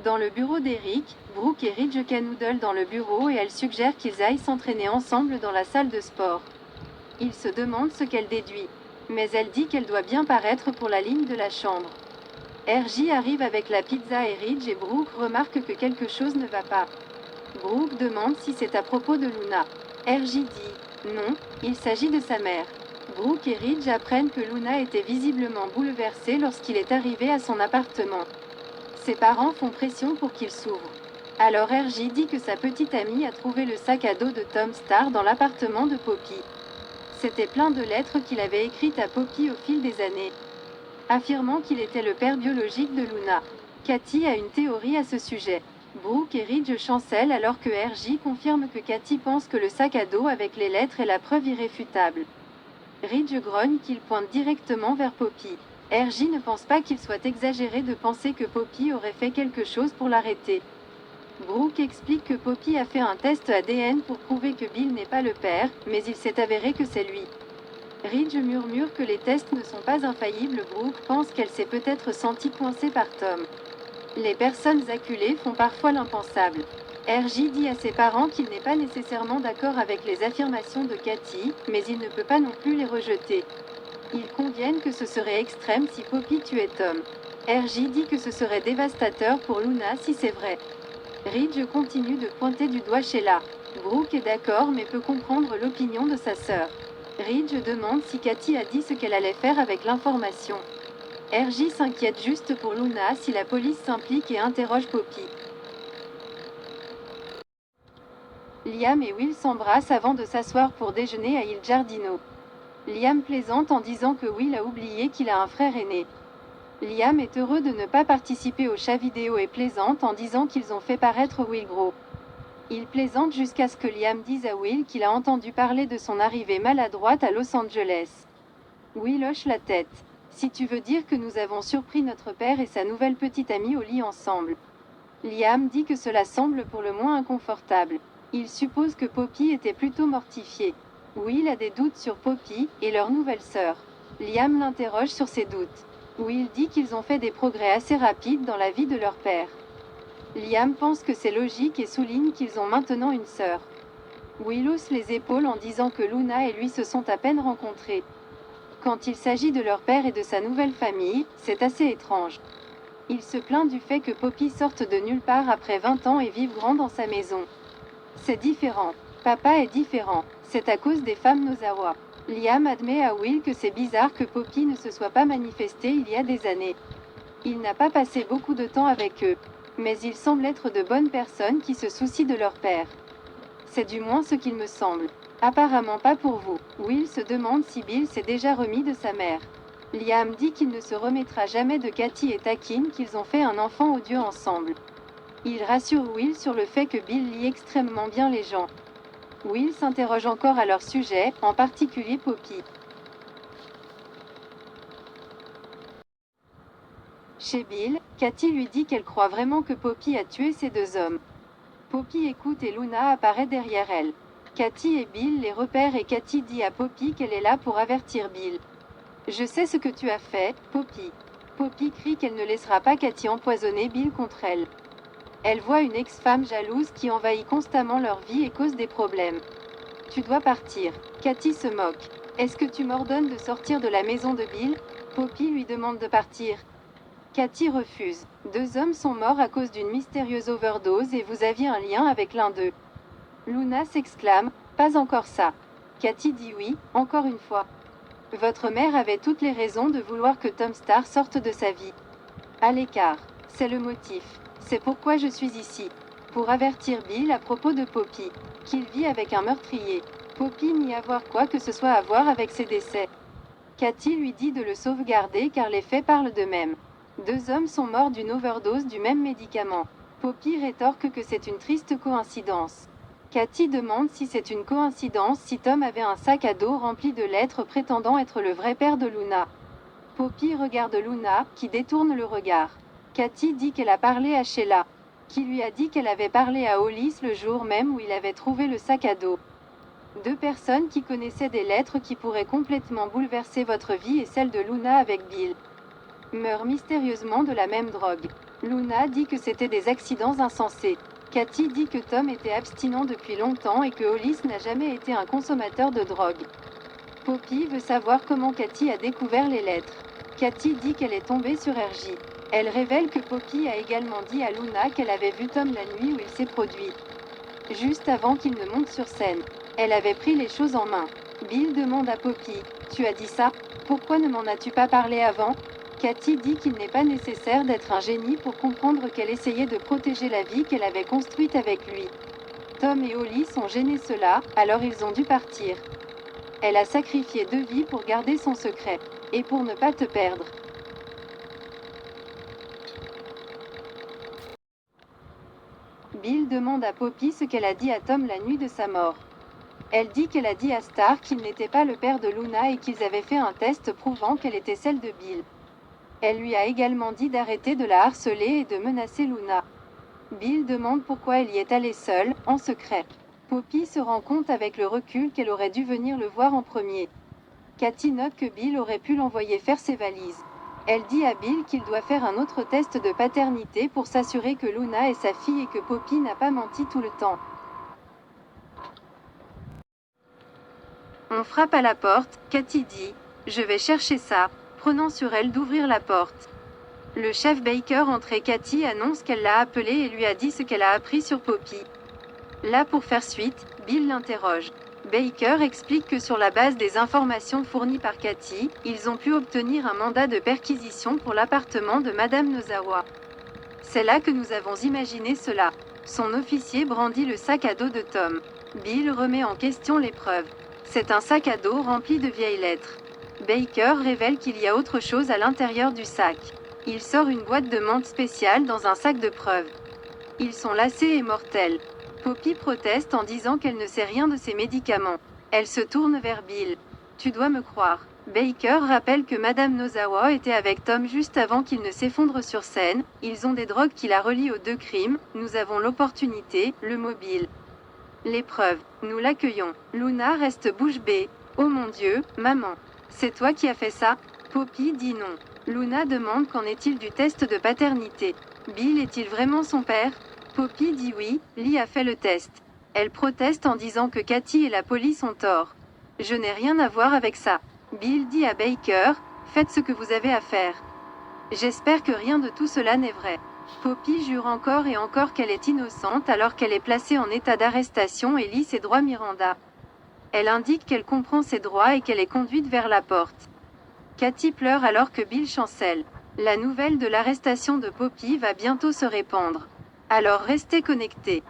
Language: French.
Dans le bureau d'Eric, Brooke et Ridge canoodlent dans le bureau et elle suggère qu'ils aillent s'entraîner ensemble dans la salle de sport. Il se demande ce qu'elle déduit. Mais elle dit qu'elle doit bien paraître pour la ligne de la chambre. RJ arrive avec la pizza et Ridge et Brooke remarque que quelque chose ne va pas. Brooke demande si c'est à propos de Luna. RJ dit « Non, il s'agit de sa mère ». Brooke et Ridge apprennent que Luna était visiblement bouleversée lorsqu'il est arrivé à son appartement. Ses parents font pression pour qu'il s'ouvre. Alors RJ dit que sa petite amie a trouvé le sac à dos de Tom Star dans l'appartement de Poppy. C'était plein de lettres qu'il avait écrites à Poppy au fil des années, affirmant qu'il était le père biologique de Luna. Cathy a une théorie à ce sujet. Brooke et Ridge chancellent alors que RJ confirme que Cathy pense que le sac à dos avec les lettres est la preuve irréfutable. Ridge grogne qu'il pointe directement vers Poppy. RJ ne pense pas qu'il soit exagéré de penser que Poppy aurait fait quelque chose pour l'arrêter. Brooke explique que Poppy a fait un test ADN pour prouver que Bill n'est pas le père, mais il s'est avéré que c'est lui. Ridge murmure que les tests ne sont pas infaillibles. Brooke pense qu'elle s'est peut-être sentie coincée par Tom. Les personnes acculées font parfois l'impensable. RJ dit à ses parents qu'il n'est pas nécessairement d'accord avec les affirmations de Cathy, mais il ne peut pas non plus les rejeter. Ils conviennent que ce serait extrême si Poppy tuait Tom. RJ dit que ce serait dévastateur pour Luna si c'est vrai. Ridge continue de pointer du doigt Sheila. Brooke est d'accord mais peut comprendre l'opinion de sa sœur. Ridge demande si Cathy a dit ce qu'elle allait faire avec l'information. RJ s'inquiète juste pour Luna si la police s'implique et interroge Poppy. Liam et Will s'embrassent avant de s'asseoir pour déjeuner à Il Giardino. Liam plaisante en disant que Will a oublié qu'il a un frère aîné. Liam est heureux de ne pas participer au chat vidéo et plaisante en disant qu'ils ont fait paraître Will gros. Il plaisante jusqu'à ce que Liam dise à Will qu'il a entendu parler de son arrivée maladroite à Los Angeles. Will hoche la tête. Si tu veux dire que nous avons surpris notre père et sa nouvelle petite amie au lit ensemble. Liam dit que cela semble pour le moins inconfortable. Il suppose que Poppy était plutôt mortifiée. Will a des doutes sur Poppy et leur nouvelle sœur. Liam l'interroge sur ses doutes. Will dit qu'ils ont fait des progrès assez rapides dans la vie de leur père. Liam pense que c'est logique et souligne qu'ils ont maintenant une sœur. Will hausse les épaules en disant que Luna et lui se sont à peine rencontrés. Quand il s'agit de leur père et de sa nouvelle famille, c'est assez étrange. Il se plaint du fait que Poppy sorte de nulle part après 20 ans et vive grand dans sa maison. C'est différent. Papa est différent. C'est à cause des femmes Nozawa. Liam admet à Will que c'est bizarre que Poppy ne se soit pas manifestée il y a des années. Il n'a pas passé beaucoup de temps avec eux. Mais ils semblent être de bonnes personnes qui se soucient de leur père. C'est du moins ce qu'il me semble. Apparemment pas pour vous. Will se demande si Bill s'est déjà remis de sa mère. Liam dit qu'il ne se remettra jamais de Cathy et taquine qu'ils ont fait un enfant odieux ensemble. Il rassure Will sur le fait que Bill lit extrêmement bien les gens. Will s'interroge encore à leur sujet, en particulier Poppy. Chez Bill, Cathy lui dit qu'elle croit vraiment que Poppy a tué ces deux hommes. Poppy écoute et Luna apparaît derrière elle. Cathy et Bill les repèrent et Cathy dit à Poppy qu'elle est là pour avertir Bill. « Je sais ce que tu as fait, Poppy. » Poppy crie qu'elle ne laissera pas Cathy empoisonner Bill contre elle. Elle voit une ex-femme jalouse qui envahit constamment leur vie et cause des problèmes. « Tu dois partir. » Cathy se moque. « Est-ce que tu m'ordonnes de sortir de la maison de Bill ?» Poppy lui demande de partir. Cathy refuse. Deux hommes sont morts à cause d'une mystérieuse overdose et vous aviez un lien avec l'un d'eux. Luna s'exclame, pas encore ça. Cathy dit oui, encore une fois. Votre mère avait toutes les raisons de vouloir que Tom Star sorte de sa vie. À l'écart. C'est le motif. C'est pourquoi je suis ici. Pour avertir Bill à propos de Poppy. Qu'il vit avec un meurtrier. Poppy n'y avoir quoi que ce soit à voir avec ses décès. Cathy lui dit de le sauvegarder car les faits parlent d'eux-mêmes. Deux hommes sont morts d'une overdose du même médicament. Poppy rétorque que c'est une triste coïncidence. Cathy demande si c'est une coïncidence si Tom avait un sac à dos rempli de lettres prétendant être le vrai père de Luna. Poppy regarde Luna, qui détourne le regard. Cathy dit qu'elle a parlé à Sheila, qui lui a dit qu'elle avait parlé à Hollis le jour même où il avait trouvé le sac à dos. Deux personnes qui connaissaient des lettres qui pourraient complètement bouleverser votre vie et celle de Luna avec Bill. Meurt mystérieusement de la même drogue. Luna dit que c'était des accidents insensés. Cathy dit que Tom était abstinent depuis longtemps et que Hollis n'a jamais été un consommateur de drogue. Poppy veut savoir comment Cathy a découvert les lettres. Cathy dit qu'elle est tombée sur RJ. Elle révèle que Poppy a également dit à Luna qu'elle avait vu Tom la nuit où il s'est produit. Juste avant qu'il ne monte sur scène. Elle avait pris les choses en main. Bill demande à Poppy, « Tu as dit ça? Pourquoi ne m'en as-tu pas parlé avant ?» Cathy dit qu'il n'est pas nécessaire d'être un génie pour comprendre qu'elle essayait de protéger la vie qu'elle avait construite avec lui. Tom et Holly ont gêné cela, alors ils ont dû partir. Elle a sacrifié 2 vies pour garder son secret. Et pour ne pas te perdre. Bill demande à Poppy ce qu'elle a dit à Tom la nuit de sa mort. Elle dit qu'elle a dit à Star qu'il n'était pas le père de Luna et qu'ils avaient fait un test prouvant qu'elle était celle de Bill. Elle lui a également dit d'arrêter de la harceler et de menacer Luna. Bill demande pourquoi elle y est allée seule, en secret. Poppy se rend compte avec le recul qu'elle aurait dû venir le voir en premier. Cathy note que Bill aurait pu l'envoyer faire ses valises. Elle dit à Bill qu'il doit faire un autre test de paternité pour s'assurer que Luna est sa fille et que Poppy n'a pas menti tout le temps. On frappe à la porte, Cathy dit « Je vais chercher ça », prenant sur elle d'ouvrir la porte. Le chef Baker entre et Cathy annonce qu'elle l'a appelé et lui a dit ce qu'elle a appris sur Poppy. Là pour faire suite, Bill l'interroge. Baker explique que sur la base des informations fournies par Cathy, ils ont pu obtenir un mandat de perquisition pour l'appartement de Madame Nozawa. C'est là que nous avons imaginé cela. Son officier brandit le sac à dos de Tom. Bill remet en question les preuves. C'est un sac à dos rempli de vieilles lettres. Baker révèle qu'il y a autre chose à l'intérieur du sac. Il sort une boîte de menthe spéciale dans un sac de preuves. Ils sont lacés et mortels. Poppy proteste en disant qu'elle ne sait rien de ces médicaments. Elle se tourne vers Bill. « Tu dois me croire. » Baker rappelle que Madame Nozawa était avec Tom juste avant qu'il ne s'effondre sur scène. Ils ont des drogues qui la relient aux 2 crimes. Nous avons l'opportunité, le mobile. Les preuves. Nous l'accueillons. Luna reste bouche bée. « Oh mon Dieu, maman. C'est toi qui as fait ça ?» Poppy dit non. Luna demande qu'en est-il du test de paternité. Bill est-il vraiment son père? Poppy dit oui, Lee a fait le test. Elle proteste en disant que Cathy et la police ont tort. Je n'ai rien à voir avec ça. Bill dit à Baker, faites ce que vous avez à faire. J'espère que rien de tout cela n'est vrai. Poppy jure encore et encore qu'elle est innocente alors qu'elle est placée en état d'arrestation et lit ses droits Miranda. Elle indique qu'elle comprend ses droits et qu'elle est conduite vers la porte. Cathy pleure alors que Bill chancelle. La nouvelle de l'arrestation de Poppy va bientôt se répandre. Alors restez connectés.